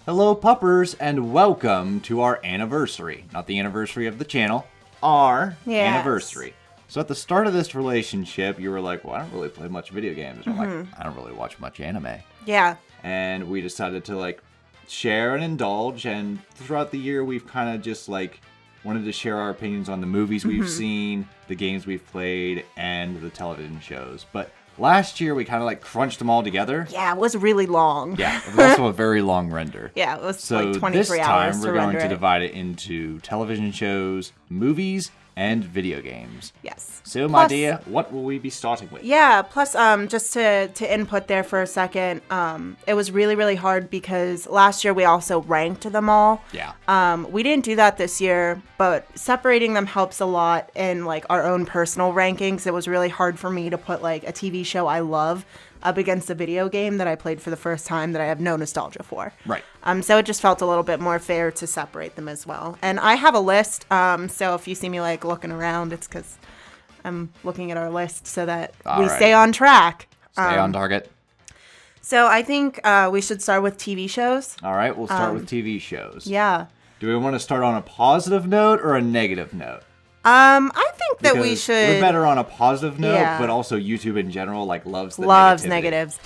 Hello, puppers, and welcome to our anniversary. Not the anniversary of the channel, our anniversary. So at the start of this relationship, you were like, well, I don't really play much video games. I'm like, I don't really watch much anime. Yeah. And we decided to, like, share and indulge, and throughout the year, we've kind of just, like, wanted to share our opinions on the movies we've seen, the games we've played, and the television shows. But last year, we kind of, like, crunched them all together. Yeah, it was really long. Yeah, it was also a very long render. Yeah, it was So like 23 this hours time, to we're going render to it. divide it into television shows, movies, and video games. Yes. So, my dear, what will we be starting with? Yeah, plus, just to input there for a second, it was really, really hard because last year we also ranked them all. Yeah. We didn't do that this year, but separating them helps a lot in, like, our own personal rankings. It was really hard for me to put, like, a TV show I love up against a video game that I played for the first time that I have no nostalgia for. Right. So it just felt a little bit more fair to separate them as well. And I have a list, so if you see me, like, looking around, it's because I'm looking at our list so that we stay on track. Stay on target. So I think we should start with TV shows. All right, we'll start with TV shows. Yeah. Do we want to start on a positive note or a negative note? I think that we Because should. We're better on a positive note, Yeah. but also YouTube in general, like, loves Loves negativity. negatives.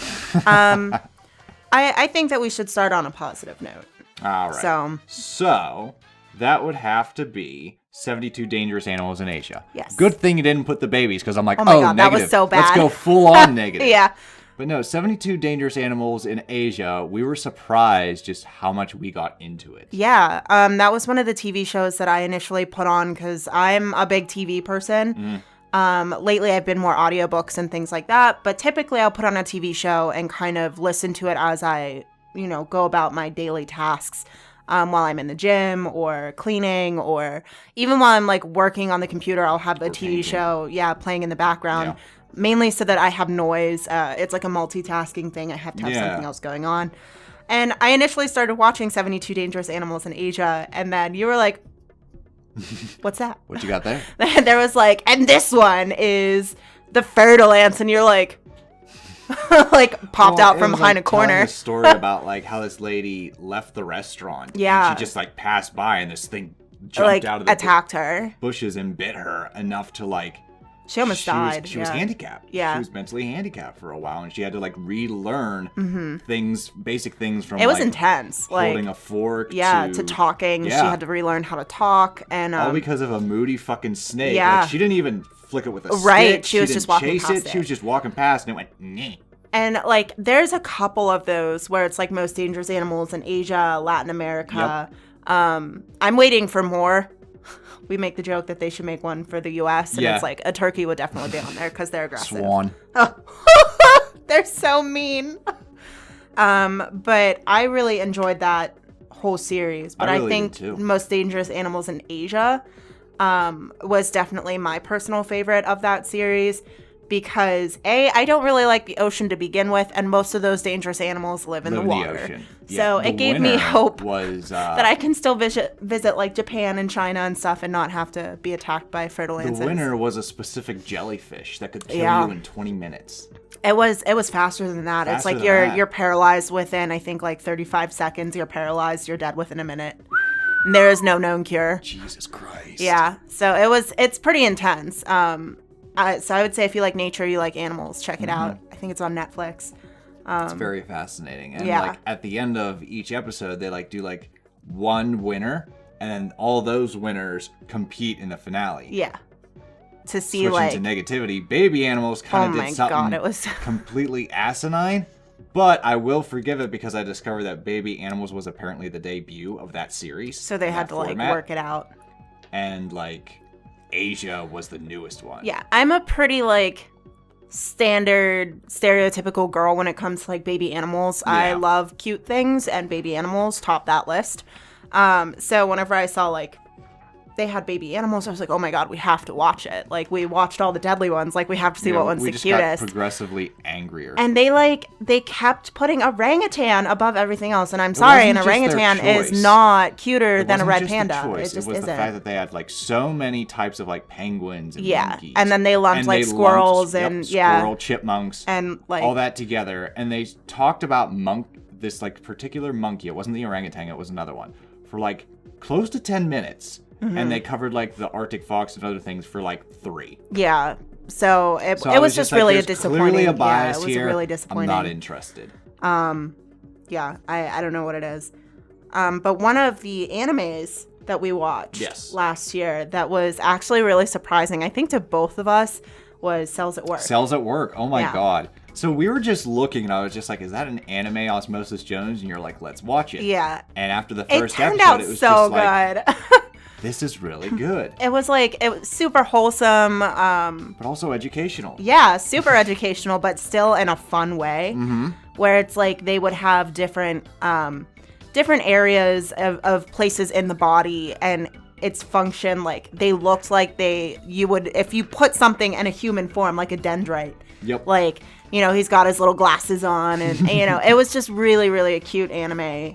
I think that we should start on a positive note. All right. So that would have to be 72 Dangerous Animals in Asia. Yes. Good thing you didn't put the babies, because I'm like, Oh my God, that negative. was so Let's bad. go full on negative. Yeah. But no, 72 Dangerous Animals in Asia, we were surprised just how much we got into it. Yeah, that was one of the TV shows that I initially put on because I'm a big TV person. Lately, I've been more audiobooks and things like that, but typically I'll put on a TV show and kind of listen to it as I, go about my daily tasks while I'm in the gym or cleaning, or even while I'm, like, working on the computer, I'll have a TV show, playing in the background. Yeah. Mainly so that I have noise. It's like a multitasking thing. I have to have something else going on. And I initially started watching 72 Dangerous Animals in Asia, and then you were like, what's that? What you got there? And there was like, and this one is the fertile ants, and you're like, like popped out from behind a corner. A story about, like, how this lady left the restaurant. Yeah. And she just, like, passed by, and this thing jumped Like, out of the attacked her. bushes and bit her enough to, like, She almost died. She was handicapped. Yeah. She was mentally handicapped for a while, and she had to, like, relearn basic things from, It was like, intense. holding Like, a fork to talking. Yeah. She had to relearn how to talk. And all because of a moody fucking snake. Yeah. Like, she didn't even flick it with a Right, stick. she was didn't just walking chase past it. She it. was just walking past, and it went, nah. And, like, there's a couple of those where it's, like, Most Dangerous Animals in Asia, Latin America. Yep. I'm waiting for more. We make the joke that they should make one for the U.S., and it's like, a turkey would definitely be on there because they're aggressive. Swan. They're so mean. But I really enjoyed that whole series. But I I really think did too. Most Dangerous Animals in Asia was definitely my personal favorite of that series because, A, I don't really like the ocean to begin with, and most of those dangerous animals live in the water. ocean. So Yeah, it the gave me winner hope was, that I can still visit like Japan and China and stuff and not have to be attacked by fertile ants. the winner was a specific jellyfish that could kill Yeah. you in 20 minutes. It was faster than that. It's Faster like than that. you're paralyzed within, I think, like 35 seconds. You're paralyzed. You're dead within a minute. And there is no known cure. Jesus Christ. Yeah. So it's pretty intense. So I would say if you like nature, you like animals, check it out. I think it's on Netflix. It's very fascinating. And, yeah. like, at the end of each episode, they, like, do, like, one winner, and then all those winners compete in the finale. Yeah. To see, Switching like, to negativity, baby animals kind of Oh did my something God, it was- completely asinine, but I will forgive it because I discovered that Baby Animals was apparently the debut of that series. so they had to like format, work it out. and, like, Asia was the newest one. Yeah, I'm a pretty like standard stereotypical girl when it comes to like baby animals. I love cute things, and baby animals top that list. So whenever I saw like they had baby animals, I was like, oh my God, we have to watch it. Like, we watched all the deadly ones. Like, we have to see what one's the just cutest. got progressively angrier. And they kept putting orangutan above everything else. And I'm sorry, an wasn't just their orangutan choice. is not cuter It than a wasn't red just the panda. choice. It just was isn't. the fact that they had like so many types of like penguins and monkeys. And then they lumped like they squirrels lumped, and squirrel, chipmunks, and like all that together. And they talked about this like particular monkey. It wasn't the orangutan, it was another one. For like close to 10 minutes. And they covered like the Arctic fox and other things for like 3. Yeah. So it was just really a disappointing. Clearly a bias it was here. really disappointing. I'm not interested. Yeah, I don't know what it is. But one of the animes that we watched last year that was actually really surprising, I think to both of us, was Cells at Work. Cells at Work. Oh my God. So we were just looking and I was just like, is that an anime, Osmosis Jones? And you're like, let's watch it. Yeah. And after the first turned episode, out it was so just good. like, this is really good. It was super wholesome. But also educational. Yeah, super educational, but still in a fun way. Mm-hmm. Where it's like they would have different areas of places in the body and its function. Like they looked like you would, if you put something in a human form, like a dendrite. Yep. Like, you know, he's got his little glasses on and you know, it was just really, really a cute anime.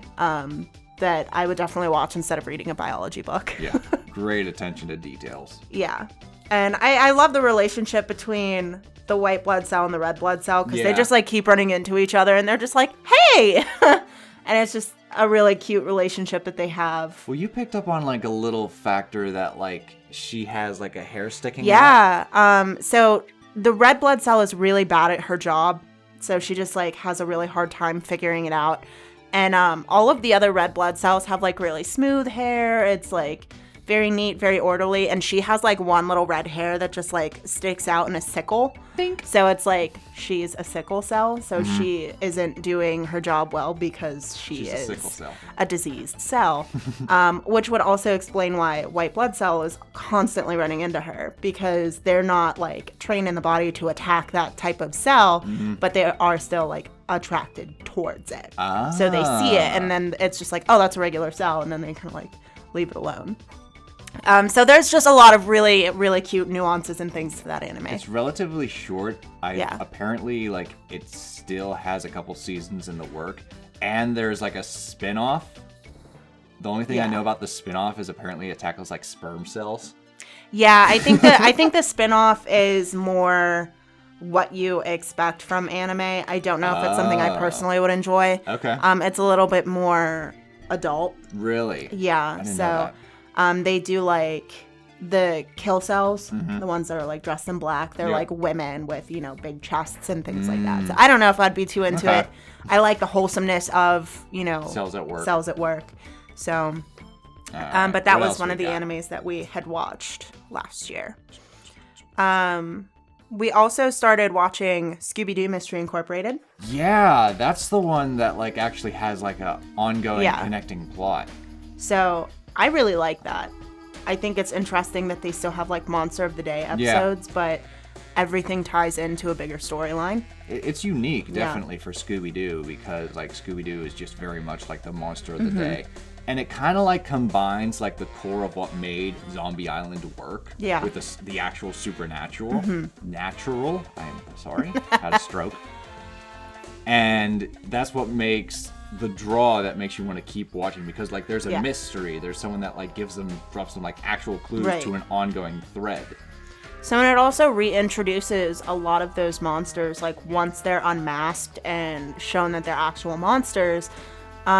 That I would definitely watch instead of reading a biology book. Yeah, great attention to details. Yeah, and I love the relationship between the white blood cell and the red blood cell because they just like keep running into each other and they're just like, hey! And it's just a really cute relationship that they have. Well, you picked up on like a little factor that like she has like a hair sticking out. Yeah, so the red blood cell is really bad at her job. So she just like has a really hard time figuring it out. And all of the other red blood cells have like really smooth hair. It's like very neat, very orderly. And she has like one little red hair that just like sticks out in a sickle. Think. So it's like she's a sickle cell. So she isn't doing her job well because she's a sickle cell. A diseased cell. Which would also explain why white blood cell is constantly running into her because they're not like trained in the body to attack that type of cell, but they are still like attracted towards it. So they see it and then it's just like, oh, that's a regular cell. And then they kind of like leave it alone. So there's just a lot of really, really cute nuances and things to that anime. It's relatively short. Apparently, like, it still has a couple seasons in the work. And there's, like, a spin-off. The only thing I know about the spin-off is apparently it tackles, like, sperm cells. Yeah, I think the spin-off is more what you expect from anime. I don't know if it's something I personally would enjoy. Okay. It's a little bit more adult. Really? Yeah. I didn't know that. They do like the kill cells, the ones that are like dressed in black. They're like women with, you know, big chests and things like that. So I don't know if I'd be too into it. I like the wholesomeness of, you know, Cells at Work. So, but that was one of the animes that we had watched last year. We also started watching ScoobyDoo Mystery Incorporated. Yeah, that's the one that like actually has like a ongoing connecting plot. So I really like that. I think it's interesting that they still have like Monster of the Day episodes, but everything ties into a bigger storyline. It's unique, definitely, for Scooby-Doo because like Scooby-Doo is just very much like the Monster of the Day. And it kind of like combines like the core of what made Zombie Island work with the actual supernatural. Natural. I'm sorry. Had a stroke. And that's what makes the draw that makes you want to keep watching because like there's a mystery. There's someone that like drops them like actual clues to an ongoing thread. So and it also reintroduces a lot of those monsters. Like once they're unmasked and shown that they're actual monsters,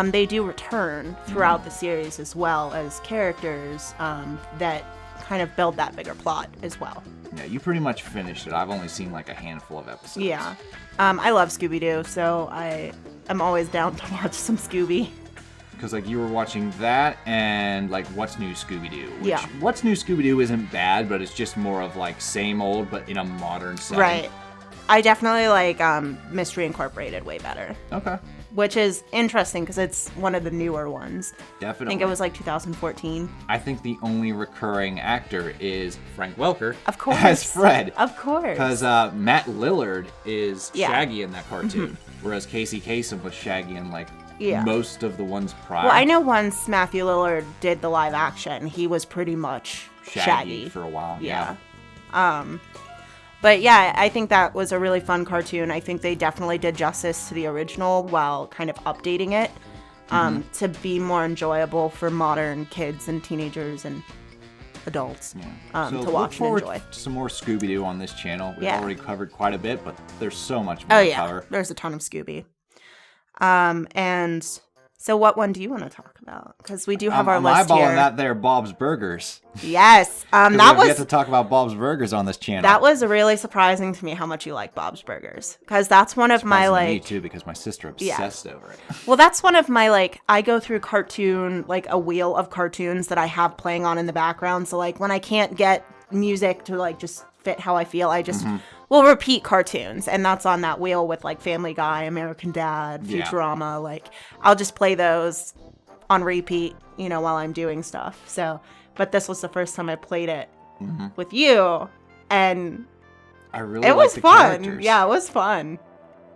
they do return throughout the series as well as characters that kind of build that bigger plot as well. Yeah, you pretty much finished it. I've only seen like a handful of episodes. Yeah. I love Scooby-Doo, so I'm always down to watch some Scooby. Because like you were watching that and like What's New Scooby-Doo. Which, yeah. What's New Scooby-Doo isn't bad, but it's just more of like same old, but in a modern setting. Right. I definitely like Mystery Incorporated way better. Okay. Which is interesting because it's one of the newer ones. Definitely. I think it was like 2014. I think the only recurring actor is Frank Welker. Of course. As Fred. Of course. Because Matt Lillard is Shaggy in that cartoon. Whereas Casey Kasem was Shaggy in like most of the ones prior. Well, I know once Matthew Lillard did the live action, he was pretty much Shaggy. For a while. Yeah. But yeah, I think that was a really fun cartoon. I think they definitely did justice to the original while kind of updating it to be more enjoyable for modern kids and teenagers and adults to watch and enjoy. To some more Scooby-Doo on this channel. We've already covered quite a bit, but there's so much more to cover. There's a ton of Scooby. And so what one do you want to talk about? Because we do have our I'm list eyeballing here. that there Bob's Burgers. Yes. We That have was yet to talk about Bob's Burgers on this channel. that was really surprising to me how much you like Bob's Burgers. Because that's one of my Surprising to me like too, because my sister obsessed over it. well, that's one of my like I go through cartoon like a wheel of cartoons that I have playing on in the background. So like when I can't get music to like just fit how I feel, I just will repeat cartoons, and that's on that wheel with like Family Guy, American Dad, Yeah. Futurama. Like I'll just play those on repeat, you know, while I'm doing stuff. So, but this was the first time I played it with you, and I really it like was the fun. characters. Yeah, it was fun.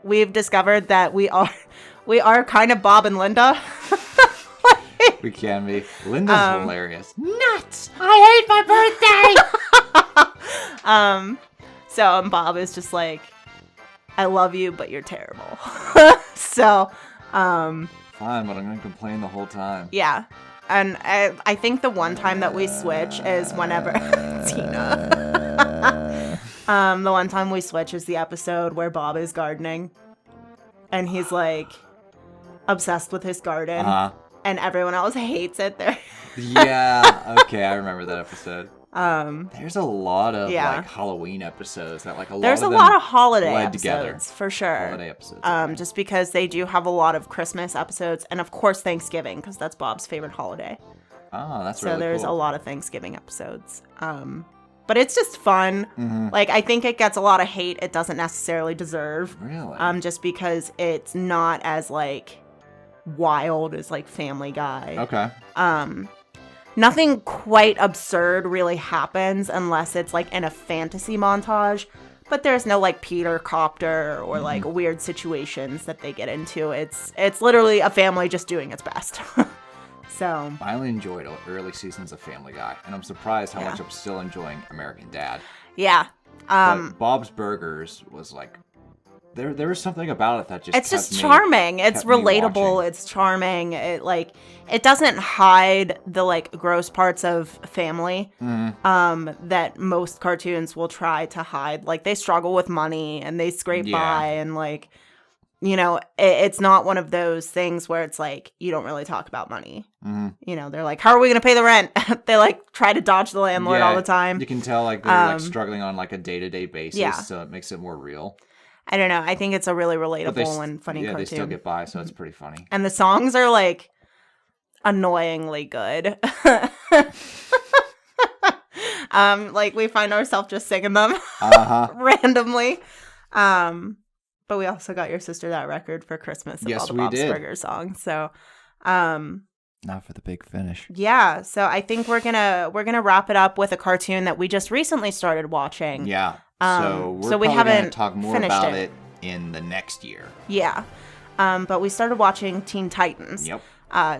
We've discovered that we are kind of Bob and Linda. We can be. Linda's hilarious. Nuts! I hate my birthday. So Bob is just like, I love you, but you're terrible. So, Fine, but I'm gonna complain the whole time. yeah. And I think the one time that we switch is whenever Tina. The one time we switch is the episode where Bob is gardening, and he's like obsessed with his garden, and everyone else hates it. There. Yeah. Okay, I remember that episode. There's a lot of yeah. like Halloween episodes that like There's of a them lot of holiday bled episodes together. for sure. Holiday episodes. Just because they do have a lot of Christmas episodes, and of course Thanksgiving, because that's Bob's favorite holiday. Oh, that's So really there's cool. a lot of Thanksgiving episodes. But it's just fun. Mm-hmm. Like I think it gets a lot of hate it doesn't necessarily deserve. Really? Just because it's not as like wild as like Family Guy. Okay. Nothing quite absurd really happens unless it's like in a fantasy montage. But there's no like Peter copter or like weird situations that they get into. It's literally a family just doing its best. So I only enjoyed early seasons of Family Guy, and I'm surprised how Yeah. much I'm still enjoying American Dad. yeah. But Bob's Burgers was like, there was something about it that just It's kept just me- charming. It's kept me relatable. watching. It's charming. It doesn't hide the like gross parts of family that most cartoons will try to hide. Like they struggle with money and they scrape Yeah. by, and like, you know, it's not one of those things where it's like you don't really talk about money. You know, they're like, how are we going to pay the rent? They like try to dodge the landlord all the time. You can tell like they're like struggling on like a day-to-day basis, yeah. so it makes it more real. I don't know. I think it's a really But relatable and funny yeah, cartoon. they still get by, so it's pretty funny. And the songs are like annoyingly good. Like we find ourselves just singing them randomly. But we also got your sister that record for Christmas of Yes, all the we Bob's did. Burgers songs. So Not for the big finish. yeah, so I think we're gonna wrap it up with a cartoon that we just recently started watching. Yeah. So we're so we probably gonna haven't talk more finished about it. it in the next year. Yeah. But we started watching Teen Titans. Yep.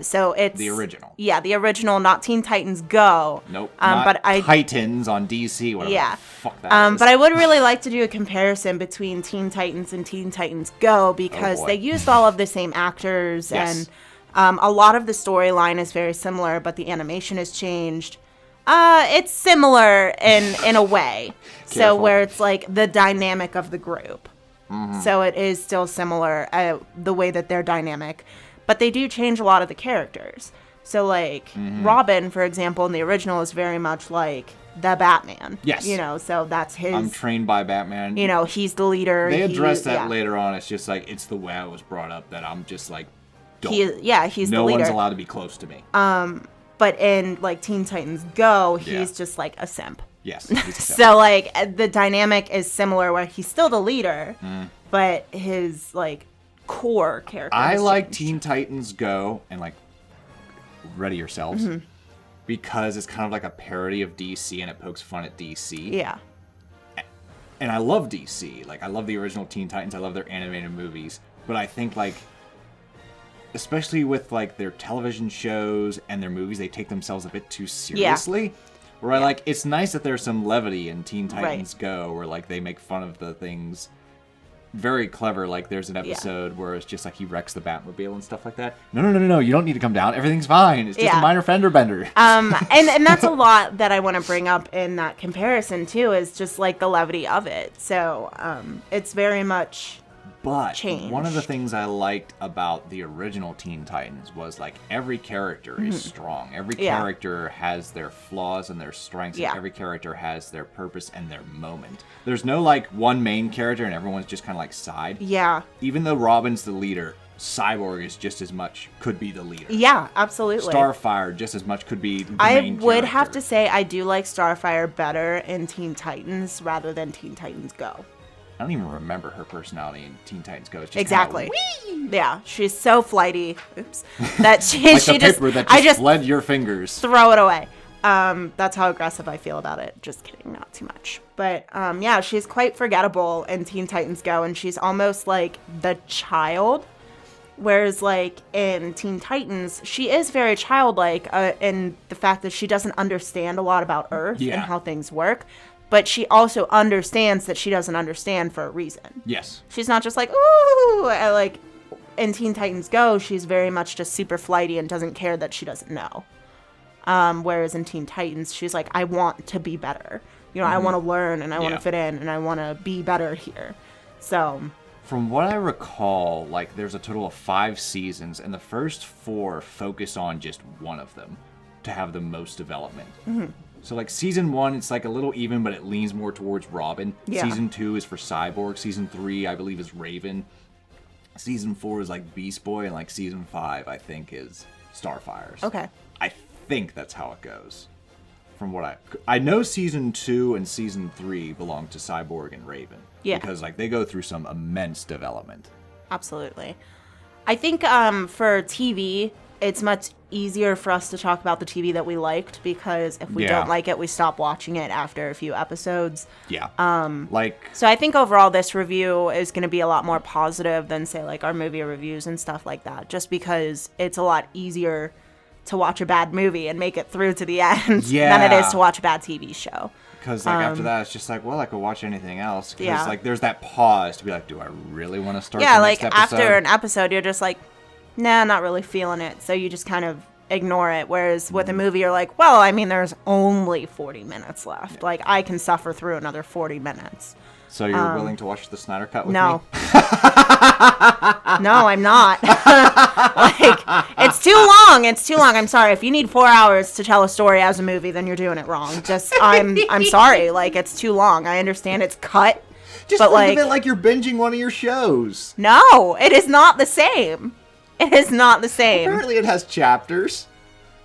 So it's The original. Yeah, the original, not Teen Titans Go. Nope. But I Titans on DC. Whatever Yeah. the fuck that is. But I would really like to do a comparison between Teen Titans and Teen Titans Go because boy. they used all of the same actors Yes. and a lot of the storyline is very similar, but the animation has changed. It's similar in a way. So Careful. where it's like the dynamic of the group. So it is still similar, the way that they're dynamic. But they do change a lot of the characters. So, like, Robin, for example, in the original is very much like the Batman. Yes. You know, so that's his... I'm trained by Batman. you know, he's the leader. They address that yeah. later on. It's just like, it's the way I was brought up that I'm just like, don't. He's no the leader. one's allowed to be close to me. But in, like, Teen Titans Go, he's Yeah. just, like, a simp. Yes. he's a simp. So, like, the dynamic is similar where he's still the leader, but his, like, core character I has like changed. Teen Titans Go and like Ready Yourselves Mm-hmm. because it's kind of like a parody of DC and it pokes fun at DC. Yeah. And I love DC. Like I love the original Teen Titans. I love their animated movies. But I think like especially with like their television shows and their movies, they take themselves a bit too seriously. Where I like it's nice that there's some levity in Teen Titans Go where like they make fun of the things very clever. Like there's an episode where it's just like he wrecks the Batmobile and stuff like that. No. You don't need to come down. Everything's fine. It's just a minor fender bender. And that's a lot that I want to bring up in that comparison too, is just like the levity of it. So it's very much But changed. one of the things I liked about the original Teen Titans was like every character is strong. Every character has their flaws and their strengths. And every character has their purpose and their moment. There's no like one main character and everyone's just kind of like side. Yeah. Even though Robin's the leader, Cyborg is just as much could be the leader. Yeah, absolutely. Starfire just as much could be the main I would character. have to say I do like Starfire better in Teen Titans rather than Teen Titans Go. I don't even remember her personality in Teen Titans Go. It's just Exactly. Kinda, yeah, she's so flighty. Oops. That she like she the just paper that I just fled your fingers. throw it away. That's how aggressive I feel about it. Just kidding, not too much. But yeah, she's quite forgettable in Teen Titans Go, and she's almost like the child. Whereas, like, in Teen Titans, she is very childlike in the fact that she doesn't understand a lot about Earth and how things work. But she also understands that she doesn't understand for a reason. Yes. She's not just like, ooh, like, in Teen Titans Go, she's very much just super flighty and doesn't care that she doesn't know. Whereas in Teen Titans, she's like, I want to be better. You know, I want to learn and I want to fit in and I want to be better here. So... From what I recall, like, there's a total of 5 seasons, and the first 4 focus on just one of them to have the most development. Mm-hmm. So, like, season 1, it's, like, a little even, but it leans more towards Robin. Yeah. Season 2 is for Cyborg. Season 3, I believe, is Raven. Season 4 is, like, Beast Boy, and, like, season 5, I think, is Starfire's. Okay. I think that's how it goes. From what I know, season 2 and season 3 belong to Cyborg and Raven. Yeah. Because, like, they go through some immense development. Absolutely. I think for TV, it's much easier for us to talk about the TV that we liked, because if we don't like it, we stop watching it after a few episodes. Yeah. So I think overall this review is going to be a lot more positive than, say, like, our movie reviews and stuff like that, just because it's a lot easier to watch a bad movie and make it through to the end than it is to watch a bad TV show. Because, like, after that, it's just like, well, I could watch anything else. Because, like, there's that pause to be like, do I really want to start the next episode? After an episode, you're just like, nah, not really feeling it. So you just kind of ignore it. Whereas with a movie, you're like, well, I mean, there's only 40 minutes left. Like, I can suffer through another 40 minutes. So you're willing to watch the Snyder Cut with me? No, I'm not. Like, it's too long. It's too long. I'm sorry. If you need 4 hours to tell a story as a movie, then you're doing it wrong. Just, I'm sorry. Like, it's too long. I understand it's cut. Just but, think of it like you're binging one of your shows. No, it is not the same. It is not the same. Apparently it has chapters.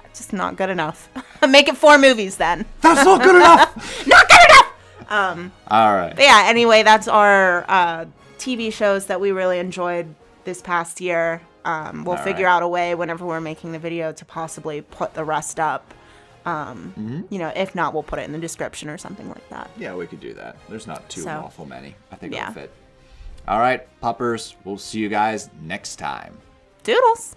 It's just not good enough. Make it 4 movies then. That's not good enough. Not good enough. All right. But yeah, anyway, that's our TV shows that we really enjoyed this past year. We'll figure out a way whenever we're making the video to possibly put the rest up. You know, if not, we'll put it in the description or something like that. Yeah, we could do that. There's not too awful many. I think it'll fit. Yeah. All right, puppers. We'll see you guys next time. Doodles.